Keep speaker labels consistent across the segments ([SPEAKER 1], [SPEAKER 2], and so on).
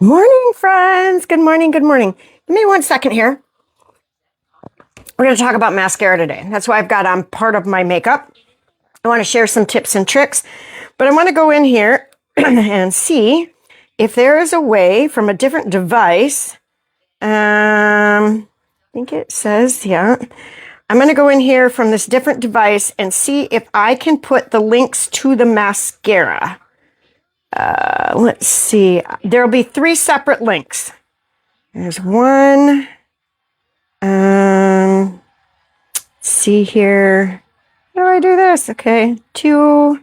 [SPEAKER 1] Morning, friends. Good morning. Good morning. Give me 1 second here. We're going to talk about mascara today. That's why I've got on part of my makeup. I want to share some tips and tricks, but I want to go in here and see if there is a way from a different device. I think it says, yeah. I'm going to go in here from this different device and see if I can put the links to the mascara. Let's see. There'll be 3 separate links. There's one. Let's see here. How do I do this? Okay. 2.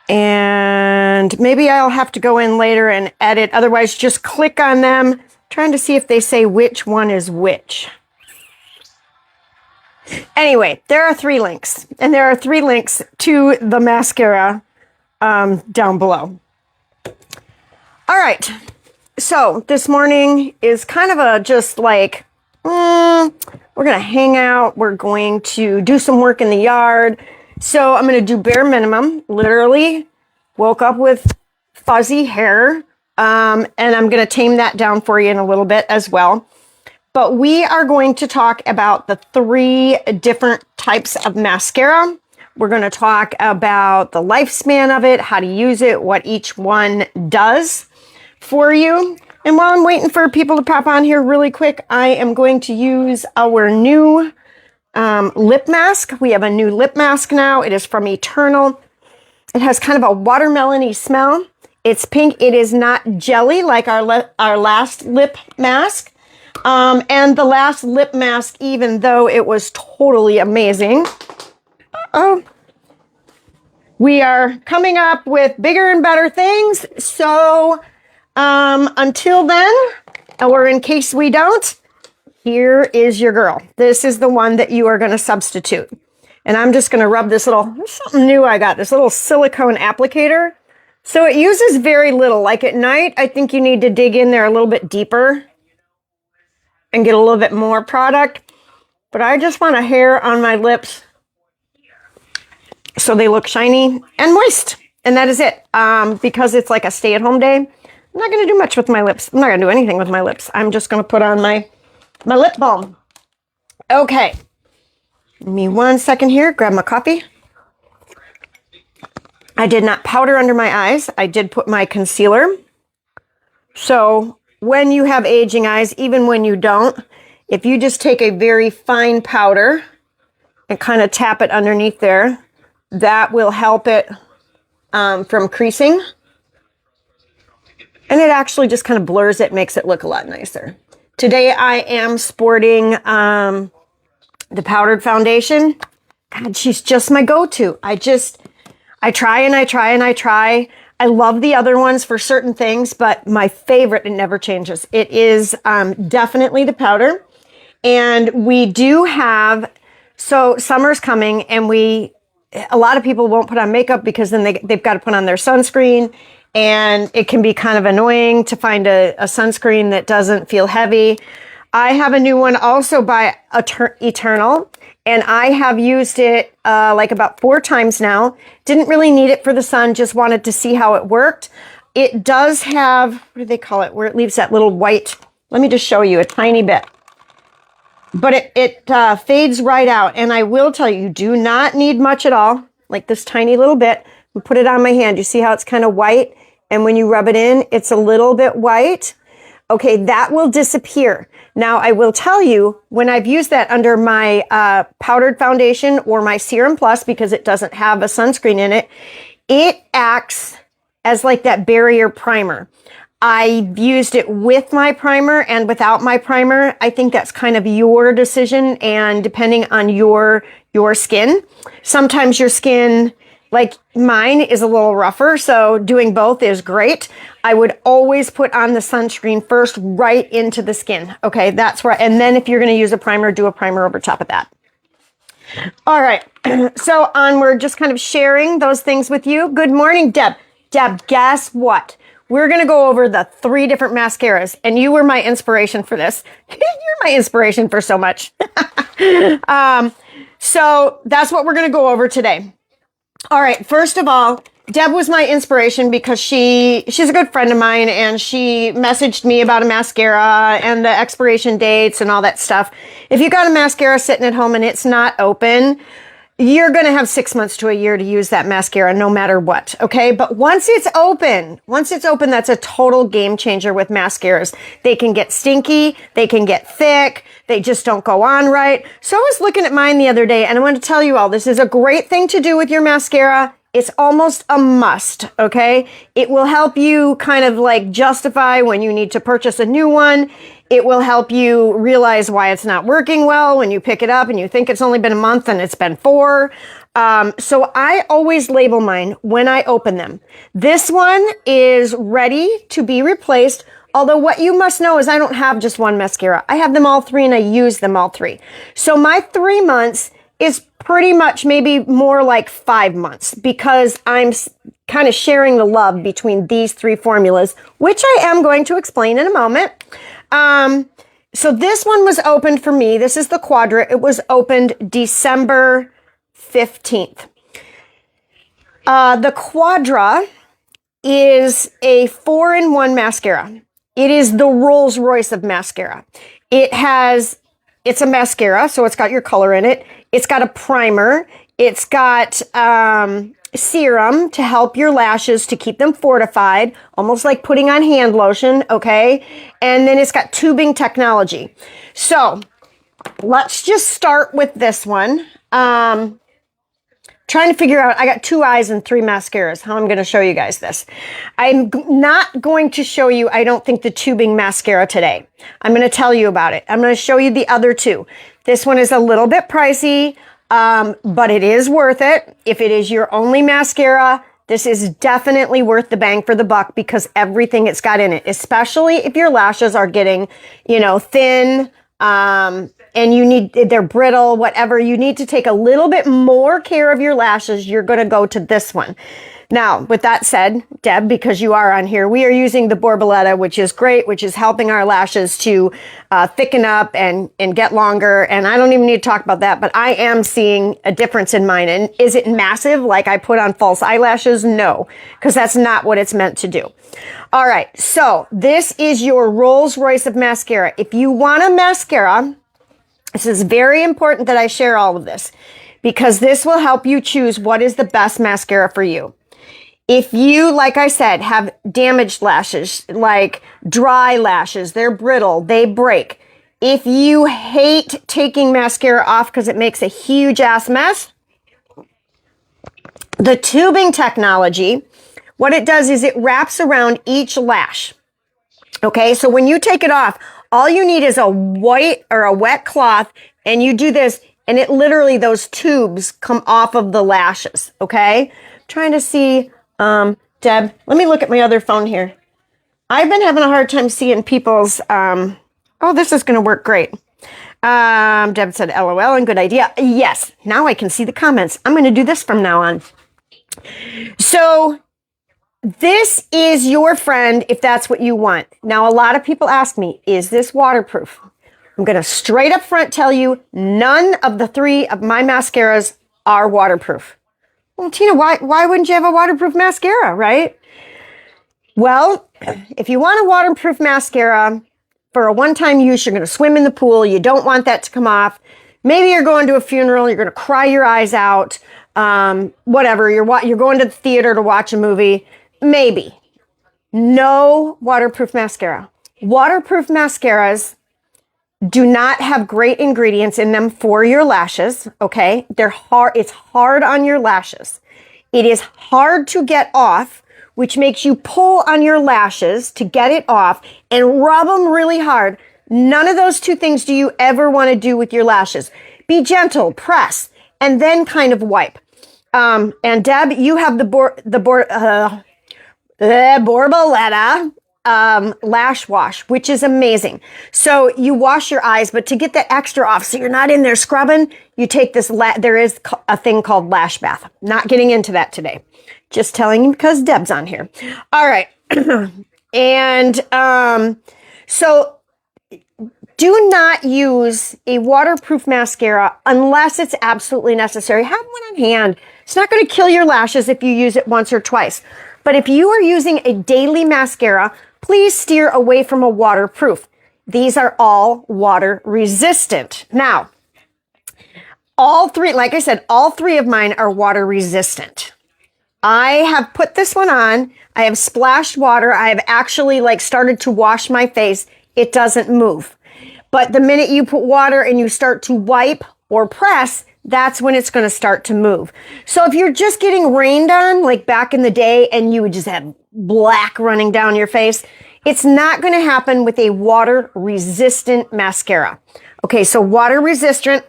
[SPEAKER 1] And maybe I'll have to go in later and edit. Otherwise, just click on them. Trying to see if they say which one is which. Anyway, there are 3 links. And there are 3 links to the mascara down below. All right. So this morning is kind of a just like, we're going to hang out. We're going to do some work in the yard. So I'm going to do bare minimum. Literally woke up with fuzzy hair. And I'm going to tame that down for you in a little bit as well. But we are going to talk about the 3 different types of mascara. We're going to talk about the lifespan of it, how to use it, what each one does for you. And while I'm waiting for people to pop on here really quick, I am going to use our new lip mask. We have a new lip mask now. It is from Eternal. It has kind of a watermelon-y smell. It's pink. It is not jelly like our last lip mask. And the last lip mask, even though it was totally amazing, we are coming up with bigger and better things. So until then, or in case we don't, here is your girl. This is the one that you are going to substitute. And I'm just going to rub this something new I got, this little silicone applicator. So it uses very little. Like at night, I think you need to dig in there a little bit deeper and get a little bit more product. But I just want a hair on my lips so they look shiny and moist. And that is it. Because it's like a stay-at-home day, I'm not going to do much with my lips. I'm not going to do anything with my lips. I'm just going to put on my lip balm. Okay. Give me 1 second here. Grab my coffee. I did not powder under my eyes. I did put my concealer. So when you have aging eyes, even when you don't, if you just take a very fine powder and kind of tap it underneath there, that will help it from creasing. And it actually just kind of blurs it, makes it look a lot nicer. Today I am sporting the powdered foundation. God, she's just my go-to. I try and I try and I try. I love the other ones for certain things, but my favorite, it never changes. It is definitely the powder. And we do have, so summer's coming and a lot of people won't put on makeup because then they've got to put on their sunscreen. And it can be kind of annoying to find a sunscreen that doesn't feel heavy. I have a new one also by Eternal. And I have used it like about 4 times now. Didn't really need it for the sun, just wanted to see how it worked. It does have, what do they call it, where it leaves that little white. Let me just show you a tiny bit. But it fades right out. And I will tell you, you do not need much at all, like this tiny little bit. We put it on my hand. You see how it's kind of white? And when you rub it in, it's a little bit white. Okay, that will disappear. Now, I will tell you, when I've used that under my powdered foundation or my Serum Plus, because it doesn't have a sunscreen in it, it acts as like that barrier primer. I've used it with my primer and without my primer. I think that's kind of your decision and depending on your skin. Sometimes your skin, like mine, is a little rougher, so doing both is great. I would always put on the sunscreen first right into the skin. Okay, that's right. And then if you're going to use a primer, do a primer over top of that. All right, so onward, just kind of sharing those things with you. Good morning, Deb. Deb, guess what? We're going to go over the 3 different mascaras, and you were my inspiration for this. You're my inspiration for so much. So that's what we're going to go over today. All right, first of all, Deb was my inspiration because she's a good friend of mine, and she messaged me about a mascara and the expiration dates and all that stuff. If you got a mascara sitting at home and it's not open, you're going to have 6 months to a year to use that mascara no matter what. Okay. But once it's open, that's a total game changer with mascaras. They can get stinky. They can get thick. They just don't go on right. So I was looking at mine the other day, and I want to tell you all, this is a great thing to do with your mascara. It's almost a must, okay? It will help you kind of like justify when you need to purchase a new one. It will help you realize why it's not working well when you pick it up and you think it's only been a month and it's been 4. So I always label mine when I open them. This one is ready to be replaced. Although what you must know is I don't have just one mascara. I have them all 3 and I use them all 3. So my 3 months is pretty much maybe more like 5 months because I'm kind of sharing the love between these 3 formulas, which I am going to explain in a moment. So this one was opened for me. This is the Quadra. It was opened December 15th. The Quadra is a 4-in-1 mascara. It is the Rolls Royce of mascara. It's a mascara, so it's got your color in it. It's got a primer. It's got serum to help your lashes, to keep them fortified, almost like putting on hand lotion, okay? And then it's got tubing technology. So let's just start with this one. Trying to figure out, I got 2 eyes and 3 mascaras, how I'm going to show you guys this. I'm not going to show you, I don't think, the tubing mascara today. I'm going to tell you about it. I'm going to show you the other 2. This one is a little bit pricey, but it is worth it. If it is your only mascara, this is definitely worth the bang for the buck because everything it's got in it, especially if your lashes are getting, thin, and they're brittle, whatever, you need to take a little bit more care of your lashes, you're going to go to this one. Now, with that said, Deb, because you are on here, we are using the Borboleta, which is great, which is helping our lashes to thicken up and get longer. And I don't even need to talk about that, but I am seeing a difference in mine. And is it massive like I put on false eyelashes? No, because that's not what it's meant to do. All right, so this is your Rolls Royce of mascara. If you want a mascara, this is very important that I share all of this because this will help you choose what is the best mascara for you. If you, like I said, have damaged lashes, like dry lashes, they're brittle, they break. If you hate taking mascara off because it makes a huge ass mess, the tubing technology, what it does is it wraps around each lash. Okay, so when you take it off, all you need is a white or a wet cloth, and you do this, and it literally, those tubes come off of the lashes, okay? Trying to see, Deb, let me look at my other phone here. I've been having a hard time seeing people's, this is going to work great. Deb said, LOL, and good idea. Yes, now I can see the comments. I'm going to do this from now on. So this is your friend if that's what you want. Now, a lot of people ask me, is this waterproof? I'm going to straight up front tell you none of the 3 of my mascaras are waterproof. Well, Tina, why wouldn't you have a waterproof mascara, right? Well, if you want a waterproof mascara for a one-time use, you're going to swim in the pool. You don't want that to come off. Maybe you're going to a funeral. You're going to cry your eyes out. Whatever. You're going to the theater to watch a movie. Maybe. No waterproof mascara. Waterproof mascaras do not have great ingredients in them for your lashes, okay? They're hard. It's hard on your lashes. It is hard to get off, which makes you pull on your lashes to get it off and rub them really hard. None of those 2 things do you ever want to do with your lashes. Be gentle, press, and then kind of wipe. And Deb, you have the Borboleta lash wash, which is amazing. So you wash your eyes, but to get the extra off, so you're not in there scrubbing, you take this, there is a thing called lash bath. Not getting into that today. Just telling you because Deb's on here. All right. And so do not use a waterproof mascara unless it's absolutely necessary. Have one on hand. It's not going to kill your lashes if you use it once or twice. But if you are using a daily mascara, please steer away from a waterproof. These are all water resistant. Now, all three, like I said, all three of mine are water resistant. I have put this one on. I have splashed water. I have actually started to wash my face. It doesn't move. But the minute you put water and you start to wipe or press, that's when it's going to start to move. So if you're just getting rained on, like back in the day, and you would just have black running down your face, it's not going to happen with a water resistant mascara. Okay, so water resistant,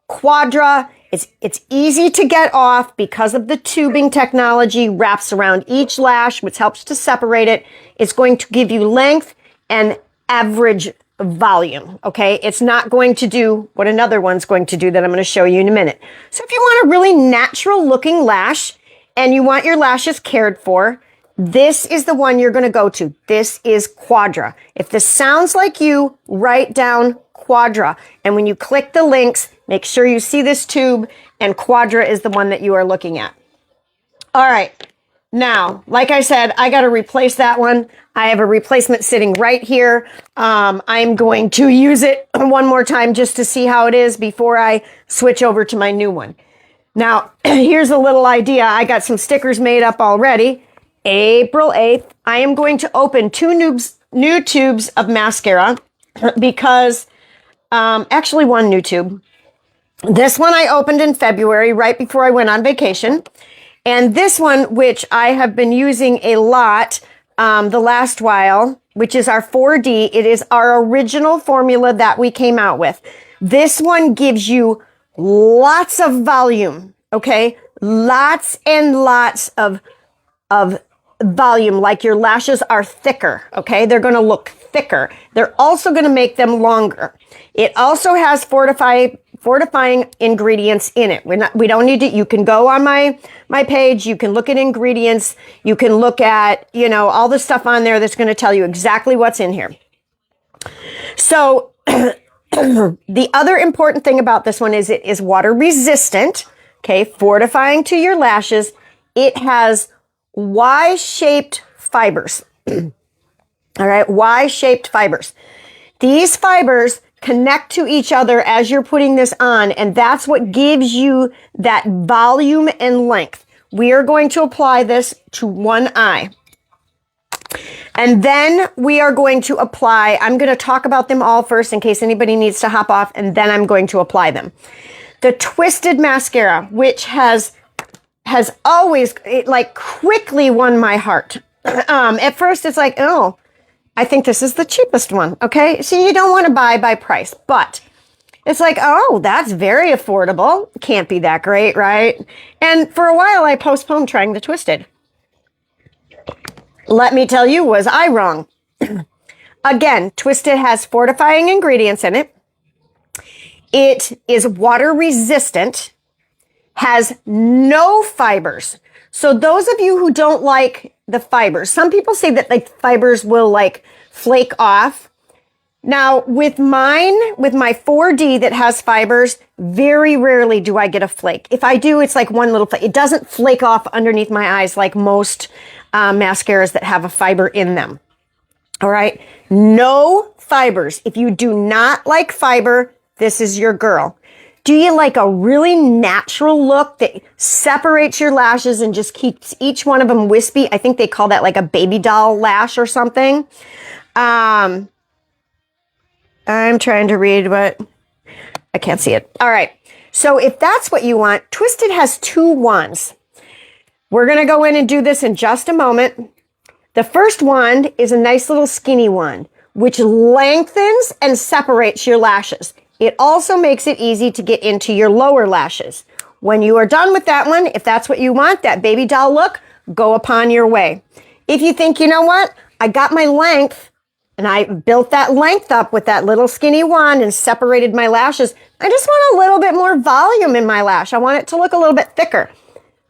[SPEAKER 1] Quadra, it's easy to get off because of the tubing technology, wraps around each lash, which helps to separate it. It's going to give you length and average volume, okay? It's not going to do what another one's going to do that I'm going to show you in a minute. So if you want a really natural looking lash and you want your lashes cared for, this is the one you're going to go to. This is Quadra. If this sounds like you, write down Quadra. And when you click the links, make sure you see this tube, and Quadra is the one that you are looking at. All right. Now, like I said, I got to replace that one. I have a replacement sitting right here. I'm going to use it one more time just to see how it is before I switch over to my new one. Now, here's a little idea. I got some stickers made up already. April 8th, I am going to open two new tubes of mascara because, actually one new tube. This one I opened in February, right before I went on vacation. And this one, which I have been using a lot the last while, which is our 4D. It is our original formula that we came out with. This one gives you lots of volume, okay? Lots and lots of volume, like your lashes are thicker, okay? They're going to look thicker. They're also going to make them longer. It also has fortifying ingredients in it. We don't need to, you can go on my page, you can look at ingredients, you can look at, all the stuff on there that's going to tell you exactly what's in here. So the other important thing about this one is it is water resistant, okay, fortifying to your lashes. It has Y-shaped fibers. All right, Y-shaped fibers. These fibers connect to each other as you're putting this on, and that's what gives you that volume and length. We are going to apply this to one eye. And then we are going to apply, I'm going to talk about them all first in case anybody needs to hop off, and then I'm going to apply them. The Twisted Mascara, which has always, quickly won my heart. At first it's like, oh, I think this is the cheapest one, okay? So you don't want to buy by price, but it's like, oh, that's very affordable. Can't be that great, right? And for a while, I postponed trying the Twisted. Let me tell you, was I wrong? Again, Twisted has fortifying ingredients in it. It is water resistant, has no fibers. So those of you who don't like the fibers, some people say that fibers will flake off. Now with my 4D that has fibers, very rarely do I get a flake. If I do, it's like one little flake. It doesn't flake off underneath my eyes like most mascaras that have a fiber in them. All right. No fibers. If you do not like fiber, this is your girl. Do you like a really natural look that separates your lashes and just keeps each one of them wispy? I think they call that like a baby doll lash or something. I'm trying to read what, I can't see it. All right. So if that's what you want, Twisted has two wands. We're going to go in and do this in just a moment. The first wand is a nice little skinny one, which lengthens and separates your lashes. It also makes it easy to get into your lower lashes. When you are done with that one, if that's what you want, that baby doll look, go upon your way. If you think, you know what, I got my length and I built that length up with that little skinny wand and separated my lashes, I just want a little bit more volume in my lash. I want it to look a little bit thicker.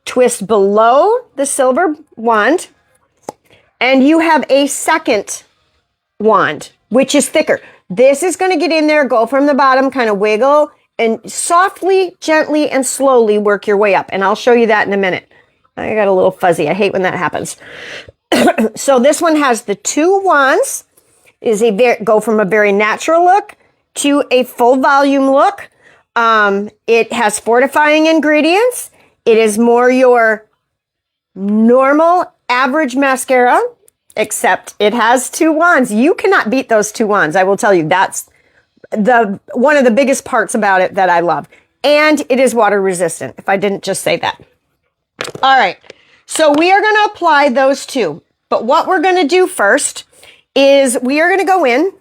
[SPEAKER 1] Twist below the silver wand and you have a second wand, which is thicker. This is going to get in there, go from the bottom, kind of wiggle, and softly, gently, and slowly work your way up. And I'll show you that in a minute. I got a little fuzzy. I hate when that happens. So this one has the two wands. Go from a very natural look to a full volume look. It has fortifying ingredients. It is more your normal average mascara, except it has two wands. You cannot beat those two wands. I will tell you, that's one of the biggest parts about it that I love. And it is water resistant, if I didn't just say that. All right, so we are going to apply those two. But what we're going to do first is we are going to go in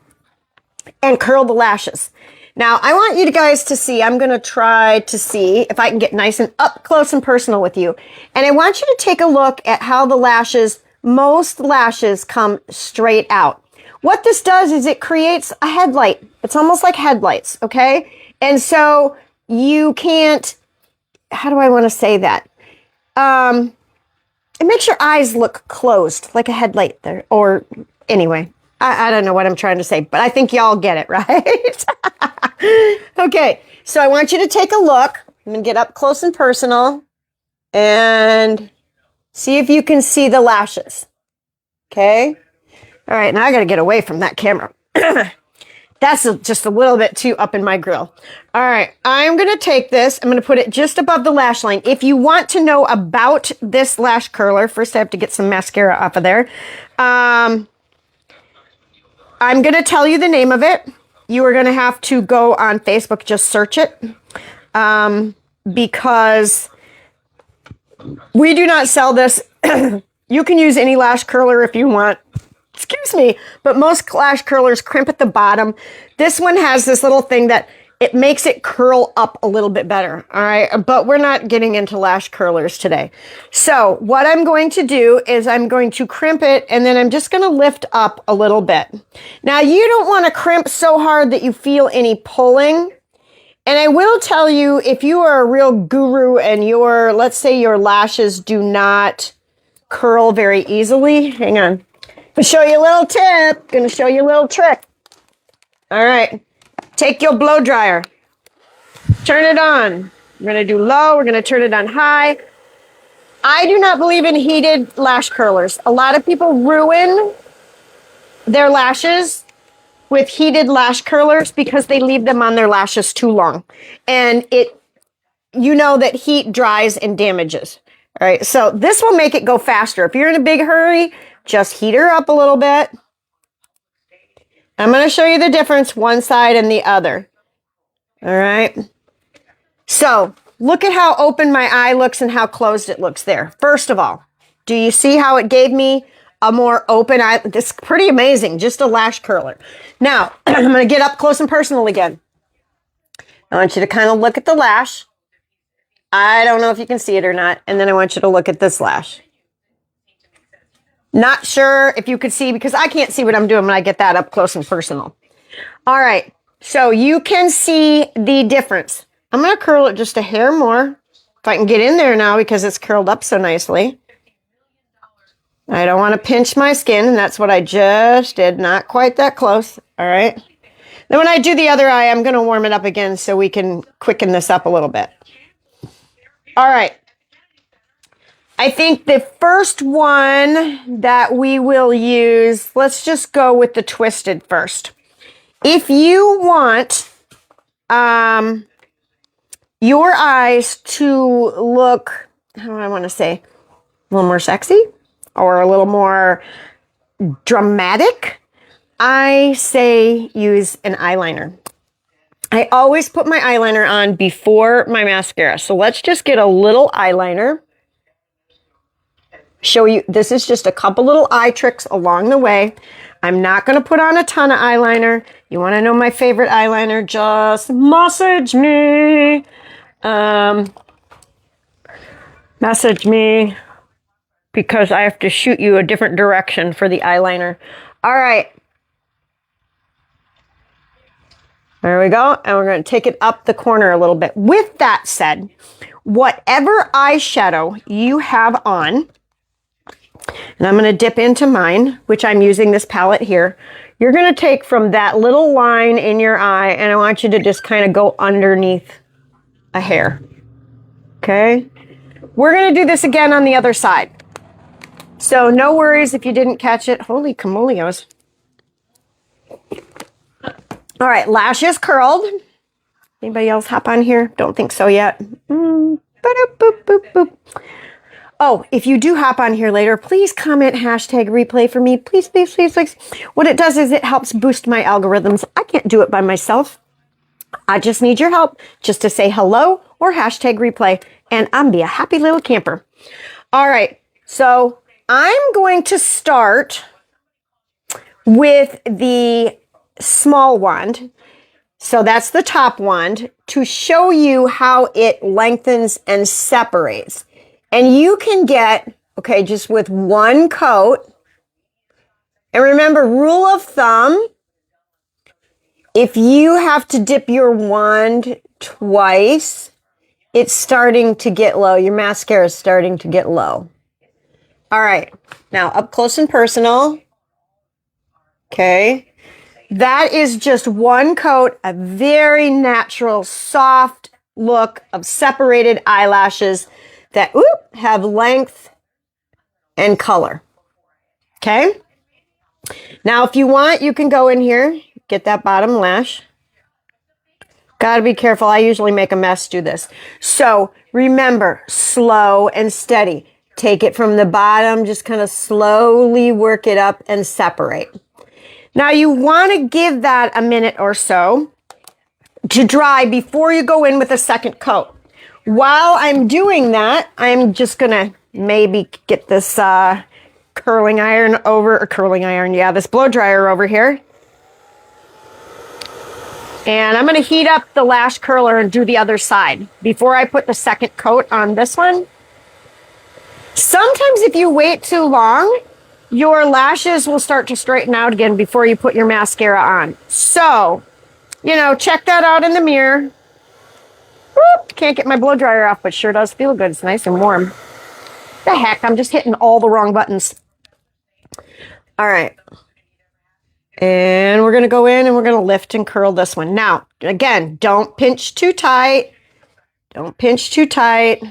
[SPEAKER 1] and curl the lashes. Now, I want you guys to see, I'm going to try to see if I can get nice and up close and personal with you. And I want you to take a look at how the lashes, most lashes come straight out. What this does is it creates a headlight. It's almost like headlights, okay? And so you can't, how do I want to say that? It makes your eyes look closed, like a headlight there. Or anyway, I don't know what I'm trying to say, but I think y'all get it, right? Okay, so I want you to take a look. I'm going to get up close and personal and see if you can see the lashes. Okay? All right, now I got to get away from that camera. That's just a little bit too up in my grill. All right, I'm going to take this. I'm going to put it just above the lash line. If you want to know about this lash curler, first I have to get some mascara off of there. I'm going to tell you the name of it. You are going to have to go on Facebook, just search it, because we do not sell this. You can use any lash curler if you want. Excuse me, but most lash curlers crimp at the bottom. This one has this little thing that it makes it curl up a little bit better, all right? But we're not getting into lash curlers today. So what I'm going to do is I'm going to crimp it, and then I'm just going to lift up a little bit. Now, you don't want to crimp so hard that you feel any pulling. And I will tell you, if you are a real guru and let's say your lashes do not curl very easily, hang on. I'll show you a little tip. Going to show you a little trick. All right. Take your blow dryer. Turn it on. We're going to do low. We're going to turn it on high. I do not believe in heated lash curlers. A lot of people ruin their lashes with heated lash curlers because they leave them on their lashes too long. And you know that heat dries and damages. All right. So this will make it go faster. If you're in a big hurry, just heat her up a little bit. I'm going to show you the difference one side and the other. All right. So look at how open my eye looks and how closed it looks there. First of all, do you see how it gave me a more open eye? This is pretty amazing. Just a lash curler. Now, I'm going to get up close and personal again. I want you to kind of look at the lash. I don't know if you can see it or not. And then I want you to look at this lash. Not sure if you could see because I can't see what I'm doing when I get that up close and personal. All right. So you can see the difference. I'm going to curl it just a hair more. If I can get in there now because it's curled up so nicely. I don't want to pinch my skin, and that's what I just did. Not quite that close. All right. Then when I do the other eye, I'm going to warm it up again so we can quicken this up a little bit. All right. I think the first one that we will use, let's just go with the twisted first. If you want your eyes to look, how do I want to say, a little more sexy or a little more dramatic, I say use an eyeliner. I always put my eyeliner on before my mascara. So let's just get a little eyeliner. Show you, this is just a couple little eye tricks along the way. I'm not going to put on a ton of eyeliner. You want to know my favorite eyeliner? Just message me. Message me because I have to shoot you a different direction for the eyeliner. All right. There we go. And we're going to take it up the corner a little bit. With that said, whatever eyeshadow you have on, and I'm going to dip into mine, which I'm using this palette here. You're going to take from that little line in your eye, and I want you to just kind of go underneath a hair. Okay? We're going to do this again on the other side. So no worries if you didn't catch it. Holy camolios. All right, lashes curled. Anybody else hop on here? Don't think so yet. Boop, boop, boop. Oh, if you do hop on here later, please comment hashtag replay for me. Please, please, please, please. What it does is it helps boost my algorithms. I can't do it by myself. I just need your help just to say hello or hashtag replay, and I'm be a happy little camper. All right, so I'm going to start with the small wand. So that's the top wand to show you how it lengthens and separates. And you can get, okay, just with one coat. And remember, rule of thumb, if you have to dip your wand twice, it's starting to get low. Your mascara is starting to get low. All right, now up close and personal. Okay, that is just one coat, a very natural, soft look of separated eyelashes that have length and color. Okay, now if you want, you can go in here, get that bottom lash. Got to be careful. I usually make a mess do this. So remember, slow and steady. Take it from the bottom, just kind of slowly work it up and separate. Now you want to give that a minute or so to dry before you go in with a second coat. While I'm doing that, I'm just going to maybe get this curling iron, this blow dryer over here. And I'm going to heat up the lash curler and do the other side before I put the second coat on this one. Sometimes if you wait too long, your lashes will start to straighten out again before you put your mascara on. So, check that out in the mirror. Whoop, can't get my blow dryer off, but sure does feel good. It's nice and warm. The heck, I'm just hitting all the wrong buttons. All right. And we're going to go in and we're going to lift and curl this one. Now, again, don't pinch too tight. Don't pinch too tight.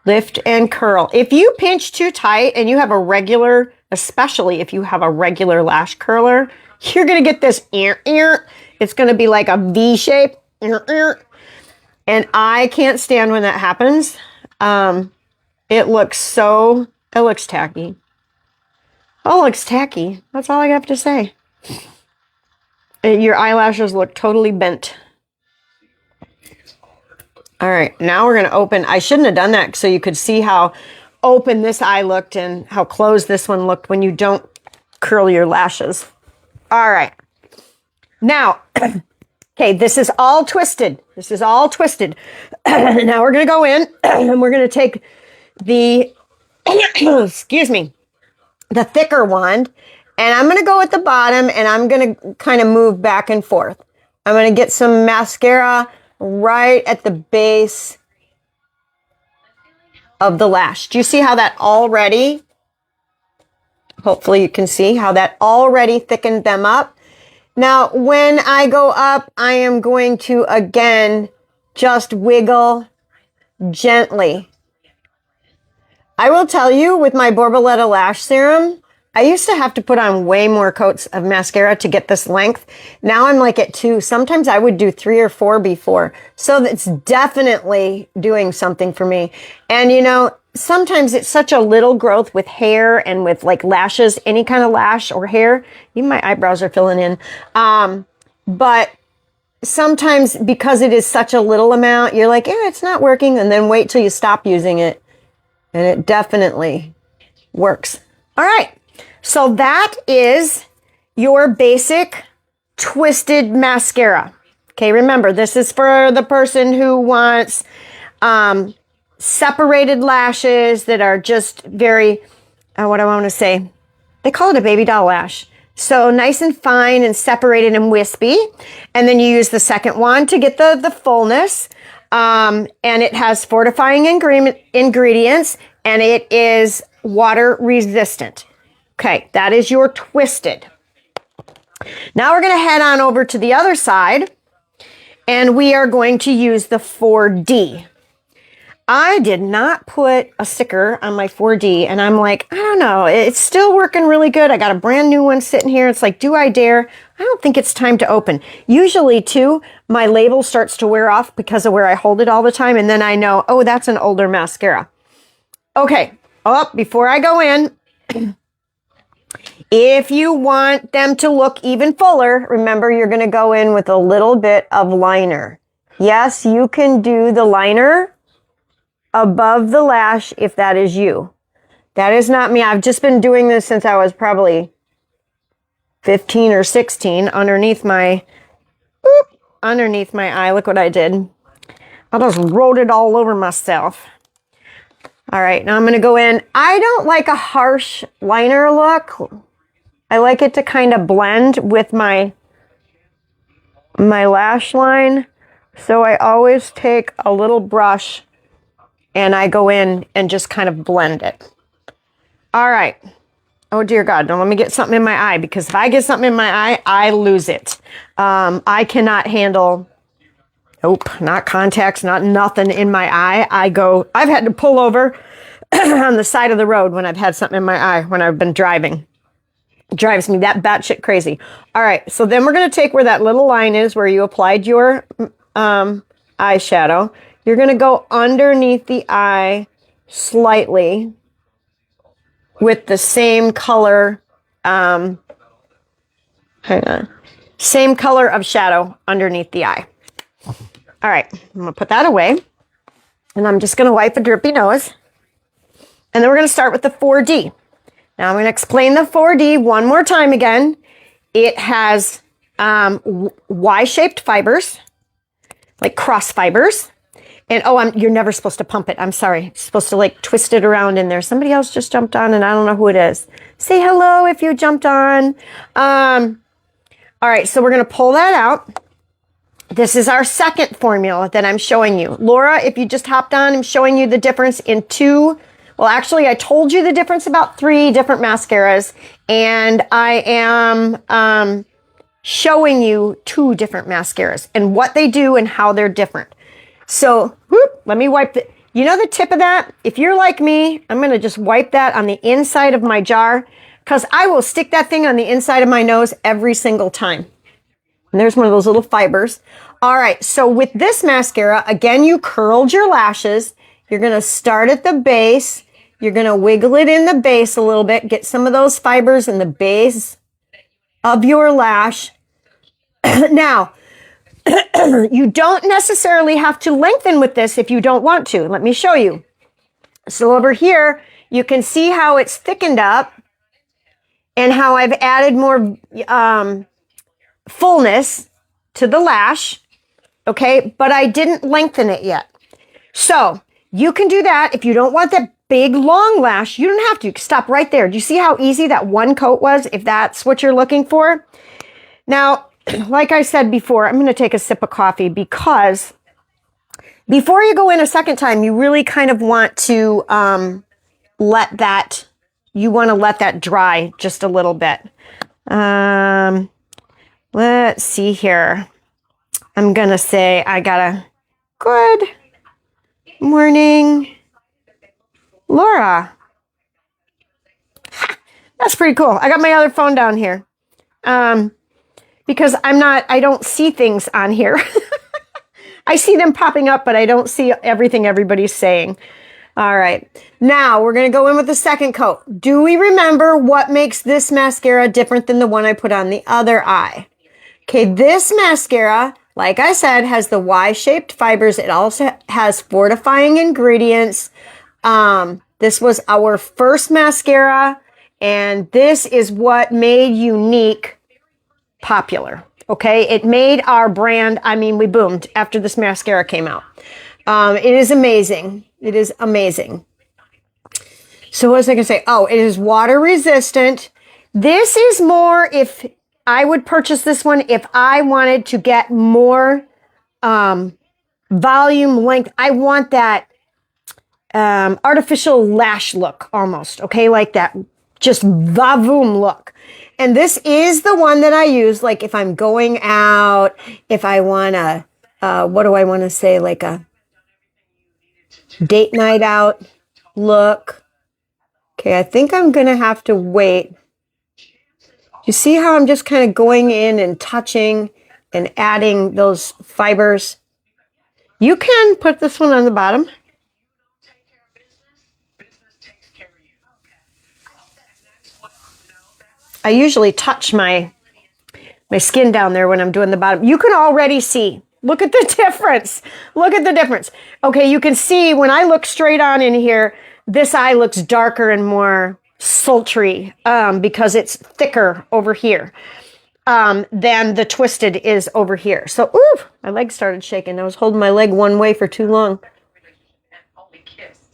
[SPEAKER 1] Lift and curl. If you pinch too tight and you have a regular, especially if you have a regular lash curler, you're going to get this it's going to be like a V shape. And I can't stand when that happens. It looks tacky. Oh, it looks tacky. That's all I have to say. Your eyelashes look totally bent. All right, now we're going to open. I shouldn't have done that so you could see how open this eye looked and how closed this one looked when you don't curl your lashes. All right. Now, okay, this is all twisted. Now we're going to go in and we're going to take the, excuse me, the thicker wand, and I'm going to go at the bottom and I'm going to kind of move back and forth. I'm going to get some mascara right at the base of the lash. Do you see how that already, hopefully you can see how that already thickened them up. Now, when I go up, I am going to, again, just wiggle gently. I will tell you, with my Borboleta lash serum, I used to have to put on way more coats of mascara to get this length. Now I'm like at 2. Sometimes I would do 3 or 4 before. So that's definitely doing something for me. And sometimes it's such a little growth with hair and with like lashes, any kind of lash or hair. Even my eyebrows are filling in. But sometimes because it is such a little amount, you're like, it's not working. And then wait till you stop using it. And it definitely works. All right. So that is your basic twisted mascara. Okay, remember, this is for the person who wants separated lashes that are just very, what I want to say, they call it a baby doll lash. So nice and fine and separated and wispy. And then you use the second wand to get the fullness. And it has fortifying ingredients, and it is water resistant. Okay, that is your twisted. Now we're going to head on over to the other side, and we are going to use the 4D. I did not put a sticker on my 4D, and I'm like, I don't know, it's still working really good. I got a brand new one sitting here. It's like, do I dare? I don't think it's time to open. Usually, too, my label starts to wear off because of where I hold it all the time, and then I know, oh, that's an older mascara. Okay, before I go in, if you want them to look even fuller, remember you're going to go in with a little bit of liner. Yes, you can do the liner above the lash if that is you. That is not me. I've just been doing this since I was probably 15 or 16 underneath my eye. Look what I did. I just wrote it all over myself. All right, now I'm going to go in. I don't like a harsh liner look. I like it to kind of blend with my lash line. So I always take a little brush and I go in and just kind of blend it. All right. Oh, dear God. Don't let me get something in my eye, because if I get something in my eye, I lose it. I cannot handle, not contacts, not nothing in my eye. I've had to pull over on the side of the road when I've had something in my eye when I've been driving. It drives me that batshit crazy. All right. So then we're going to take where that little line is where you applied your eyeshadow. You're going to go underneath the eye slightly with the same color, same color of shadow underneath the eye. All right, I'm going to put that away, and I'm just going to wipe a drippy nose, and then we're going to start with the 4D. Now I'm going to explain the 4D one more time again. It has Y-shaped fibers, like cross fibers. And you're never supposed to pump it. I'm sorry. You're supposed to like twist it around in there. Somebody else just jumped on and I don't know who it is. Say hello if you jumped on. All right, so we're going to pull that out. This is our second formula that I'm showing you. Laura, if you just hopped on, I'm showing you the difference in actually I told you the difference about 3 different mascaras, and I am showing you 2 different mascaras and what they do and how they're different. So, let me wipe the tip of that? If you're like me, I'm going to just wipe that on the inside of my jar, because I will stick that thing on the inside of my nose every single time. And there's one of those little fibers. All right, so with this mascara, again, you curled your lashes. You're going to start at the base. You're going to wiggle it in the base a little bit. Get some of those fibers in the base of your lash. Now, you don't necessarily have to lengthen with this if you don't want to. Let me show you. So over here, you can see how it's thickened up and how I've added more fullness to the lash. Okay, but I didn't lengthen it yet. So you can do that. If you don't want that big long lash, you don't have to. You can stop right there. Do you see how easy that one coat was, if that's what you're looking for? Now, like I said before, I'm going to take a sip of coffee, because before you go in a second time, you really kind of want to let that dry just a little bit. Let's see here. I'm going to say I got a good morning, Laura. That's pretty cool. I got my other phone down here. Because I don't see things on here. I see them popping up, but I don't see everything everybody's saying. All right. Now we're going to go in with the second coat. Do we remember what makes this mascara different than the one I put on the other eye? Okay, this mascara, like I said, has the Y-shaped fibers. It also has fortifying ingredients. This was our first mascara, and this is what made Unique popular. Okay, it made our brand, we boomed after this mascara came out. It is amazing. It is amazing. So what was I going to say? Oh, it is water resistant. This is more, if I would purchase this one if I wanted to get more volume, length. I want that artificial lash look almost, okay? Like that just vavoom look. And this is the one that I use, like if I'm going out, if I want to, what do I want to say? Like a date night out look. Okay, I think I'm going to have to wait. You see how I'm just kind of going in and touching and adding those fibers? You can put this one on the bottom. I usually touch my skin down there when I'm doing the bottom. You can already see. Look at the difference. Look at the difference. Okay, you can see when I look straight on in here, this eye looks darker and more sultry because it's thicker over here than the twisted is over here. So, ooh, my leg started shaking. I was holding my leg one way for too long.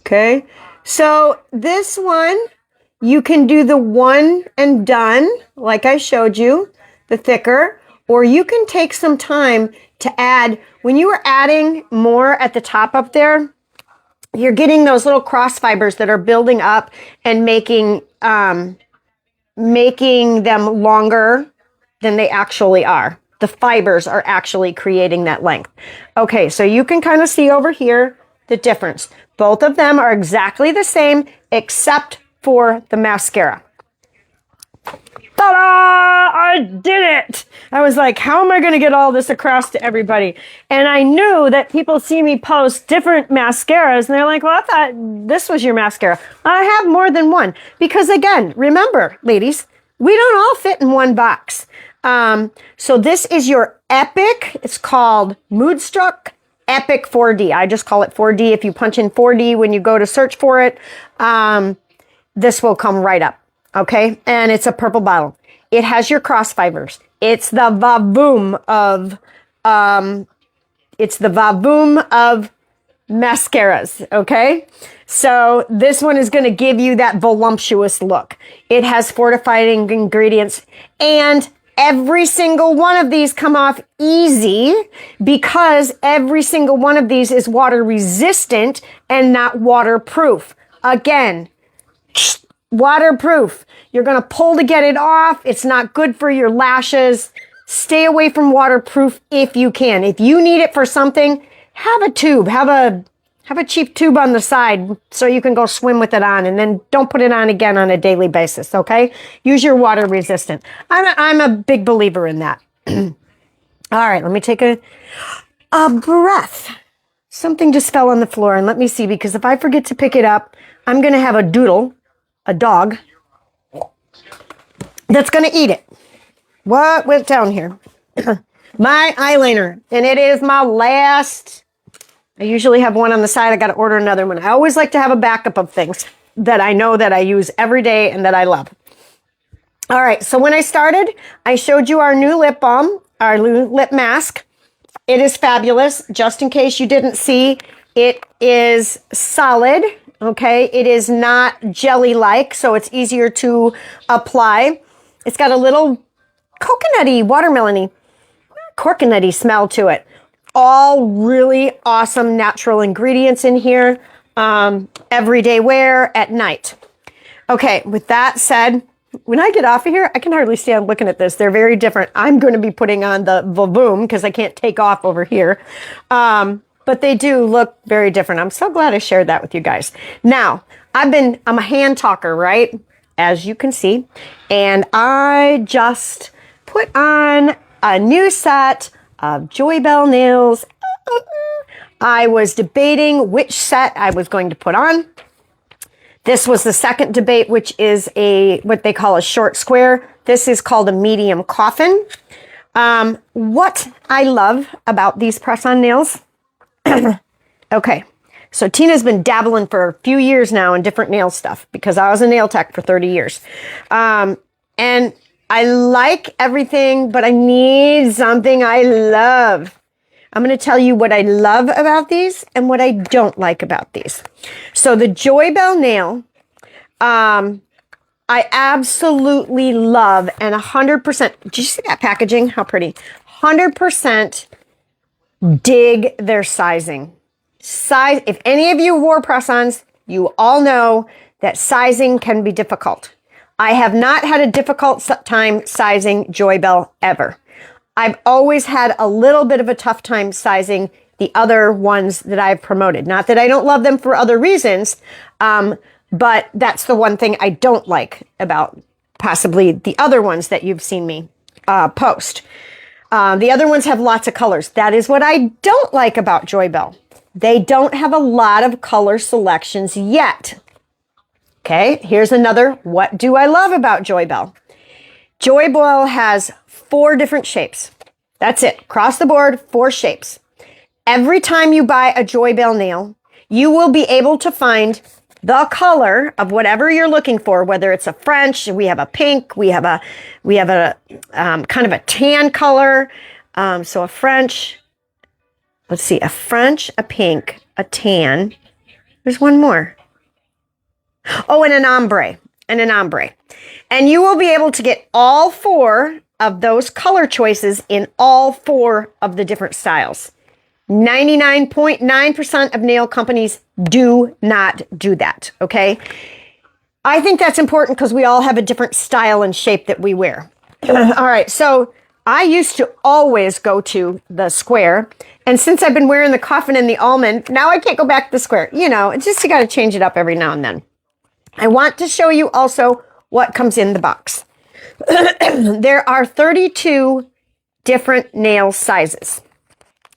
[SPEAKER 1] Okay, so this one, you can do the one and done, like I showed you, the thicker, or you can take some time to add. When you are adding more at the top up there, you're getting those little cross fibers that are building up and making them longer than they actually are. The fibers are actually creating that length. Okay, so you can kind of see over here the difference. Both of them are exactly the same except for the mascara. Ta-da! I did it! I was like, how am I going to get all this across to everybody? And I knew that people see me post different mascaras, and they're like, well, I thought this was your mascara. I have more than one. Because again, remember, ladies, we don't all fit in one box. So this is your Epic. It's called Moodstruck Epic 4D. I just call it 4D. If you punch in 4D when you go to search for it, this will come right up. Okay, and it's a purple bottle. It has your cross fibers. It's the Vavoom of mascaras. Okay, so this one is going to give you that voluptuous look. It has fortifying ingredients, and every single one of these come off easy because every single one of these is water resistant and not waterproof. Again, waterproof. You're going to pull to get it off. It's not good for your lashes. Stay away from waterproof if you can. If you need it for something, have a tube. Have a cheap tube on the side so you can go swim with it on, and then don't put it on again on a daily basis, okay? Use your water resistant. I'm a big believer in that. All right, let me take a breath. Something just fell on the floor, and let me see, because if I forget to pick it up, I'm going to have a doodle, a dog, that's going to eat it. What went down here? My eyeliner, and it is my last. I usually have one on the side. I got to order another one. I always like to have a backup of things that I know that I use every day and that I love. All right, so when I started, I showed you our new lip balm, our new lip mask. It is fabulous. Just in case you didn't see, it is solid. Okay, it is not jelly-like, so it's easier to apply. It's got a little coconutty, watermelony, coconutty smell to it. All really awesome natural ingredients in here. Everyday wear at night. Okay, with that said, when I get off of here, I can hardly stand looking at this. They're very different. I'm going to be putting on the Vavoom because I can't take off over here. But they do look very different. I'm so glad I shared that with you guys. Now, I'm a hand talker, right? As you can see. And I just put on a new set of Joy Bell nails. I was debating which set I was going to put on. This was the second debate, which is what they call a short square. This is called a medium coffin. What I love about these press-on nails. Okay, so Tina's been dabbling for a few years now in different nail stuff because I was a nail tech for 30 years. And I like everything, but I need something I love. I'm going to tell you what I love about these and what I don't like about these. So the Joy Bell nail, I absolutely love, and 100%, did you see that packaging? How pretty. 100% dig their sizing. If any of you wore press-ons, you all know that sizing can be difficult. I have not had a difficult time sizing Joy Bell ever. I've always had a little bit of a tough time sizing the other ones that I've promoted. Not that I don't love them for other reasons, but that's the one thing I don't like about possibly the other ones that you've seen me post. The other ones have lots of colors. That is what I don't like about Joy Bell. They don't have a lot of color selections yet. Okay, here's another, what do I love about Joy Bell? Joy Bell has 4 different shapes. That's it, across the board, 4 shapes. Every time you buy a Joy Bell nail, you will be able to find the color of whatever you're looking for, whether it's a French, we have a pink, we have a kind of a tan color. So a French, let's see, a French, a pink, a tan. There's one more. Oh, and an ombre, And you will be able to get all 4 of those color choices in all 4 of the different styles. 99.9% of nail companies do not do that, okay? I think that's important because we all have a different style and shape that we wear. All right, so I used to always go to the square, and since I've been wearing the coffin and the almond, now I can't go back to the square. You know, it's just you got to change it up every now and then. I want to show you also what comes in the box. There are 32 different nail sizes.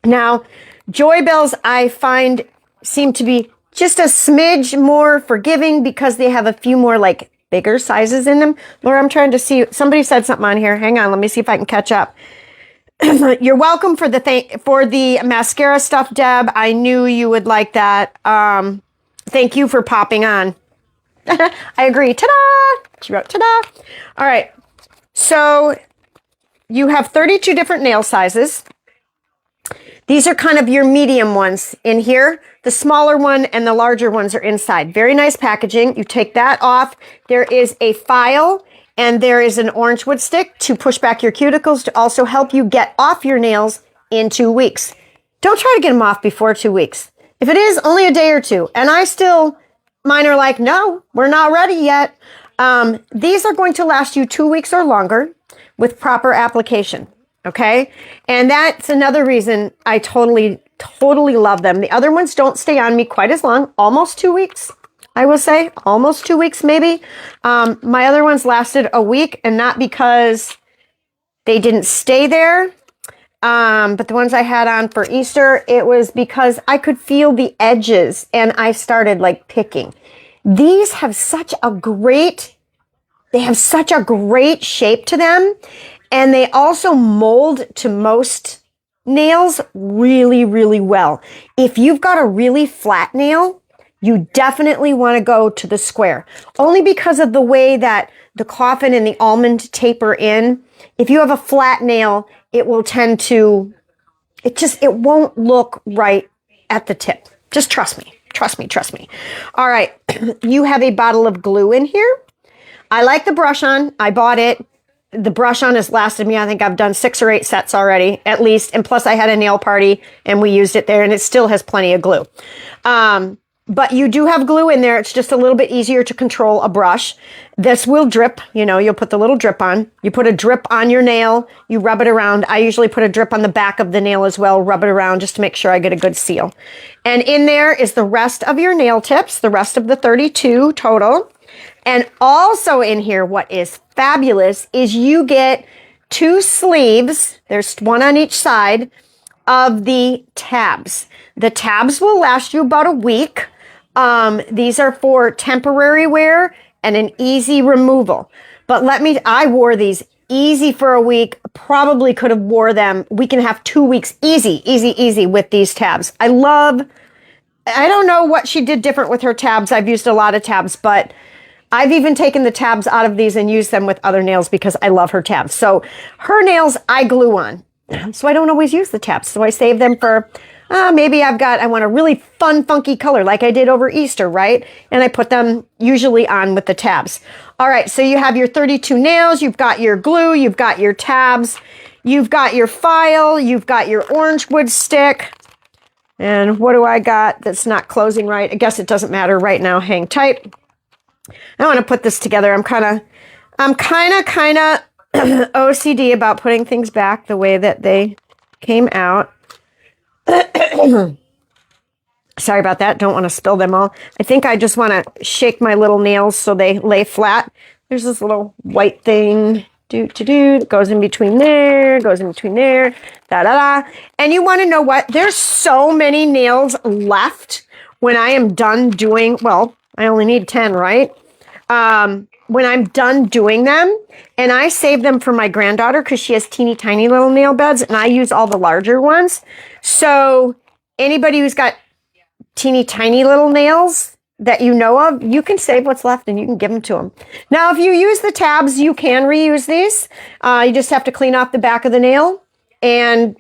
[SPEAKER 1] Now, Joy Bells, I find, seem to be just a smidge more forgiving because they have a few more like bigger sizes in them. Laura, I'm trying to see. Somebody said something on here. Hang on. Let me see if I can catch up. You're welcome for the mascara stuff, Deb. I knew you would like that. Thank you for popping on. I agree. Ta-da! She wrote ta-da. All right. So you have 32 different nail sizes. These are kind of your medium ones in here. The smaller one and the larger ones are inside. Very nice packaging. You take that off. There is a file and there is an orange wood stick to push back your cuticles to also help you get off your nails in 2 weeks. Don't try to get them off before 2 weeks. If it is, only a day or 2. And mine are like, no, we're not ready yet. These are going to last you 2 weeks or longer with proper application. Okay. And that's another reason I totally love them. The other ones don't stay on me quite as long, almost 2 weeks. I will say almost 2 weeks, maybe. My other ones lasted a week, and not because they didn't stay there. But the ones I had on for Easter, it was because I could feel the edges and I started like picking. These have such a great shape to them. And they also mold to most nails really, really well. If you've got a really flat nail, you definitely want to go to the square. Only because of the way that the coffin and the almond taper in. If you have a flat nail, it will tend to, it won't look right at the tip. Just trust me. Trust me. All right. You have a bottle of glue in here. I like the brush on. I bought it. The brush on has lasted me. I think I've done 6 or 8 sets already, at least. And plus I had a nail party and we used it there, and it still has plenty of glue. But you do have glue in there. It's just a little bit easier to control a brush. This will drip. You know, you'll put the little drip on. You put a drip on your nail. You rub it around. I usually put a drip on the back of the nail as well. Rub it around just to make sure I get a good seal. And in there is the rest of your nail tips, the rest of the 32 total. And also in here, what is fabulous is you get 2 sleeves. There's one on each side of the tabs. The tabs will last you about a week. These are for temporary wear and an easy removal. But I wore these easy for a week. Probably could have wore them. We can have 2 weeks easy with these tabs. I don't know what she did different with her tabs. I've used a lot of tabs, but I've even taken the tabs out of these and used them with other nails because I love her tabs. So her nails I glue on. So I don't always use the tabs. So I save them for, maybe I want a really fun, funky color like I did over Easter, right? And I put them usually on with the tabs. All right, so you have your 32 nails, you've got your glue, you've got your tabs, you've got your file, you've got your orange wood stick. And what do I got that's not closing right? I guess it doesn't matter right now. Hang tight. I want to put this together. I'm kind of I'm kind of OCD about putting things back the way that they came out. Sorry about that. Don't want to spill them all. I think I just want to shake my little nails so they lay flat. There's this little white thing. It goes in between there, goes in between there, da-da-da. And you want to know what? There's so many nails left when I am done doing, well, I only need 10, right? When I'm done doing them, and I save them for my granddaughter because she has teeny tiny little nail beds, and I use all the larger ones. So anybody who's got teeny tiny little nails that you know of, you can save what's left and you can give them to them. Now, if you use the tabs, you can reuse these. You just have to clean off the back of the nail and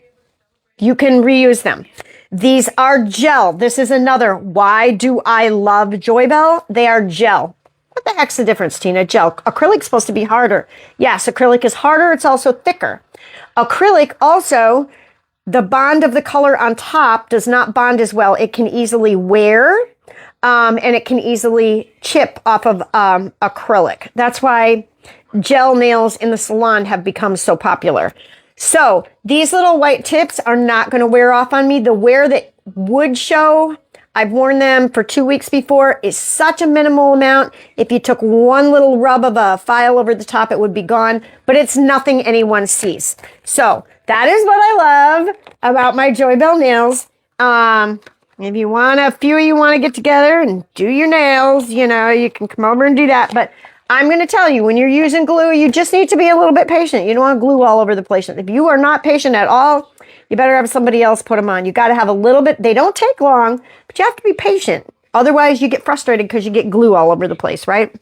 [SPEAKER 1] you can reuse them. These are gel. This is another. Why do I love Joybell? They are gel. What the heck's the difference, Tina? Gel. Acrylic's supposed to be harder. Yes, acrylic is harder. It's also thicker. Acrylic also, the bond of the color on top does not bond as well. It can easily wear. And it can easily chip off of acrylic. That's why gel nails in the salon have become so popular. So these little white tips are not going to wear off on me. The wear that would show, I've worn them for 2 weeks before, is such a minimal amount. If you took one little rub of a file over the top, it would be gone. But it's nothing anyone sees. So that is what I love about my Joybell nails. If you want a few of you want to get together and do your nails, you know, you can come over and do that. But I'm going to tell you, when you're using glue, you just need to be a little bit patient. You don't want glue all over the place. If you are not patient at all, you better have somebody else put them on. You got to have a little bit. They don't take long, but you have to be patient. Otherwise, you get frustrated because you get glue all over the place, right?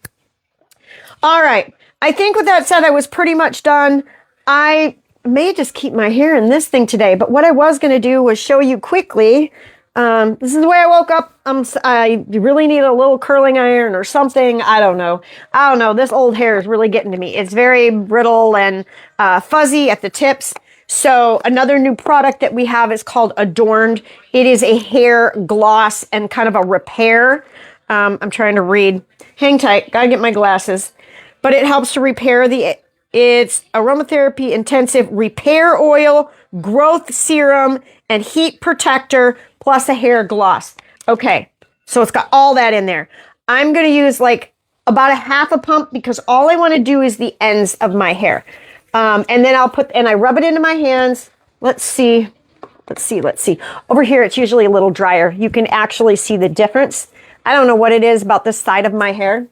[SPEAKER 1] All right. I think with that said, I was pretty much done. I may just keep my hair in this thing today, but what I was going to do was show you quickly. This is the way I woke up. I really need a little curling iron or something. I don't know. This old hair is really getting to me. It's very brittle and fuzzy at the tips. So another new product that we have is called Adorned. It is a hair gloss and kind of a repair. I'm trying to read. Hang tight. Gotta get my glasses. But it helps to repair it's aromatherapy intensive repair oil, growth serum, and heat protector, plus a hair gloss. Okay, so it's got all that in there. I'm going to use like about a half a pump because all I want to do is the ends of my hair. And then I rub it into my hands. Let's see. Over here, it's usually a little drier. You can actually see the difference. I don't know what it is about this side of my hair,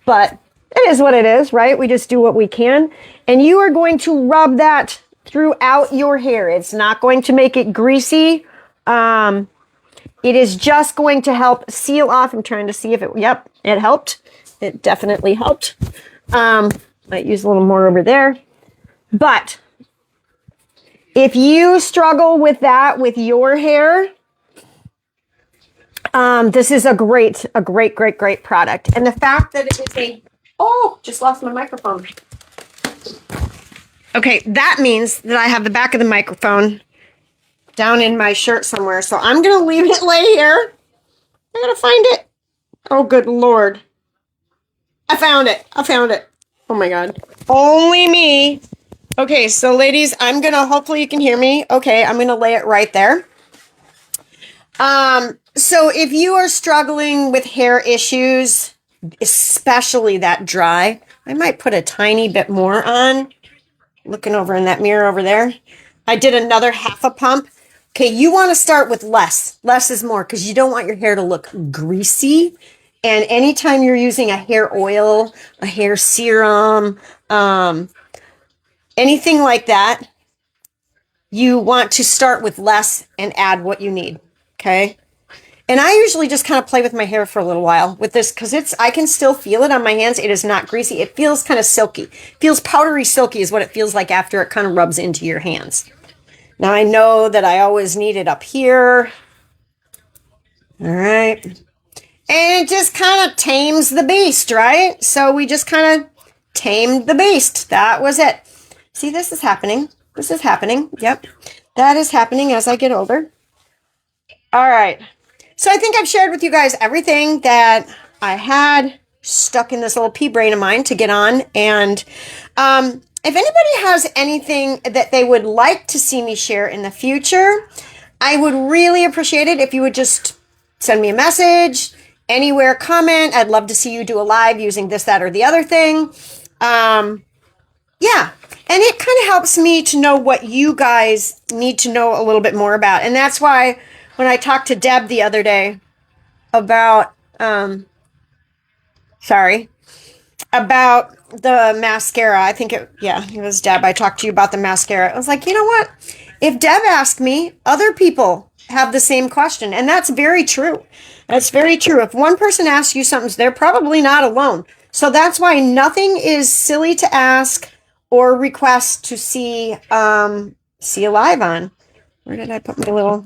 [SPEAKER 1] but it is what it is, right? We just do what we can. And you are going to rub that throughout your hair. It's not going to make it greasy. It is just going to help seal off. I'm trying to see if it helped. It definitely helped. Might use a little more over there. But if you struggle with that with your hair, this is a great product. And the fact that it is just lost my microphone. Okay, that means that I have the back of the microphone down in my shirt somewhere. So I'm going to leave it lay here. I got to find it. Oh, good Lord. I found it. Oh, my God. Only me. Okay, so ladies, hopefully you can hear me. Okay, I'm going to lay it right there. So if you are struggling with hair issues, especially that dry, I might put a tiny bit more on. Looking over in that mirror over there. I did another half a pump. Okay, you want to start with less. Less is more because you don't want your hair to look greasy. And anytime you're using a hair oil, a hair serum, anything like that, you want to start with less and add what you need. Okay? And I usually just kind of play with my hair for a little while with this because I can still feel it on my hands. It is not greasy. It feels kind of silky. It feels powdery silky is what it feels like after it kind of rubs into your hands. Now I know that I always need it up here. All right. And it just kind of tames the beast, right? So we just kind of tamed the beast. That was it. See, this is happening. Yep. That is happening as I get older. All right. So I think I've shared with you guys everything that I had stuck in this little pea brain of mine to get on. And if anybody has anything that they would like to see me share in the future, I would really appreciate it if you would just send me a message, anywhere, comment. I'd love to see you do a live using this, that, or the other thing. Yeah. And it kind of helps me to know what you guys need to know a little bit more about. And that's why when I talked to Deb the other day about, about the mascara, I think it was Deb. I talked to you about the mascara. I was like, you know what? If Deb asked me, other people have the same question. And that's very true. That's very true. If one person asks you something, they're probably not alone. So that's why nothing is silly to ask or request to see a live on. Where did I put my little...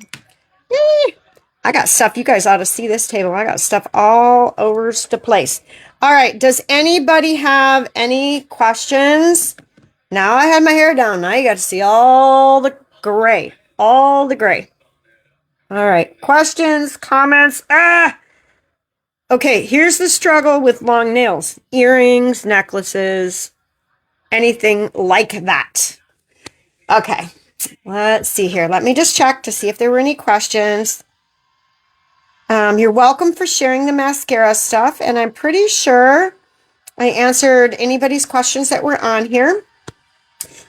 [SPEAKER 1] I got stuff. You guys ought to see this table. I got stuff all over the place. All right. Does anybody have any questions? Now I had my hair down. Now you got to see all the gray. All the gray. All right. Questions, comments. Okay. Here's the struggle with long nails. Earrings, necklaces, anything like that. Okay. Let's see here. Let me just check to see if there were any questions. You're welcome for sharing the mascara stuff, and I'm pretty sure I answered anybody's questions that were on here.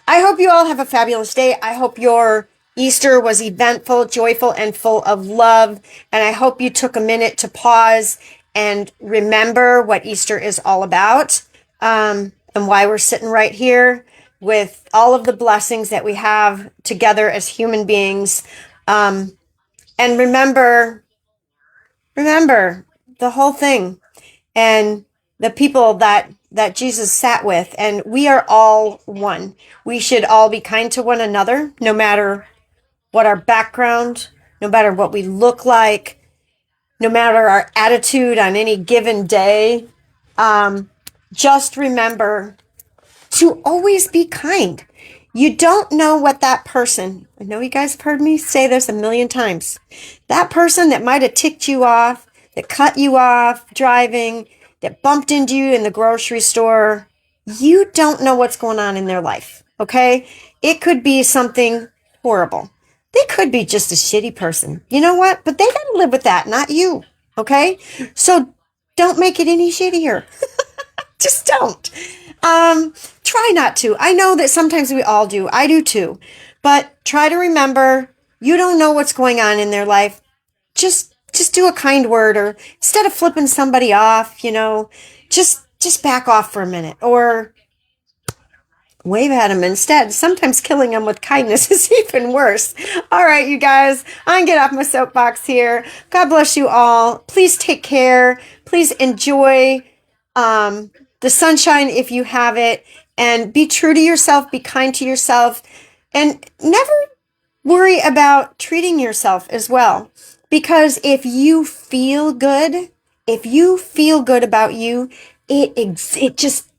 [SPEAKER 1] I hope you all have a fabulous day. I hope your Easter was eventful, joyful, and full of love, and I hope you took a minute to pause and remember what Easter is all about, and why we're sitting right here with all of the blessings that we have together as human beings. And remember the whole thing and the people that Jesus sat with, and we are all one. We should all be kind to one another, no matter what our background, no matter what we look like, no matter our attitude on any given day. Just remember to always be kind. You don't know what that person, I know you guys have heard me say this a million times, that person that might have ticked you off, that cut you off driving, that bumped into you in the grocery store, you don't know what's going on in their life, okay? It could be something horrible. They could be just a shitty person. You know what? But they got to live with that, not you, okay? So don't make it any shittier. Just don't. Try not to. I know that sometimes we all do. I do too. But try to remember, you don't know what's going on in their life. Just do a kind word, or instead of flipping somebody off, just back off for a minute, or wave at them instead. Sometimes killing them with kindness is even worse. All right, you guys, I'm going to get off my soapbox here. God bless you all. Please take care. Please enjoy the sunshine if you have it, and be true to yourself, be kind to yourself, and never worry about treating yourself as well. Because if you feel good about you, it just,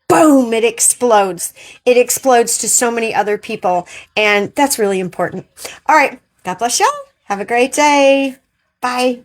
[SPEAKER 1] boom, it explodes. It explodes to so many other people, and that's really important. All right, God bless y'all. Have a great day. Bye.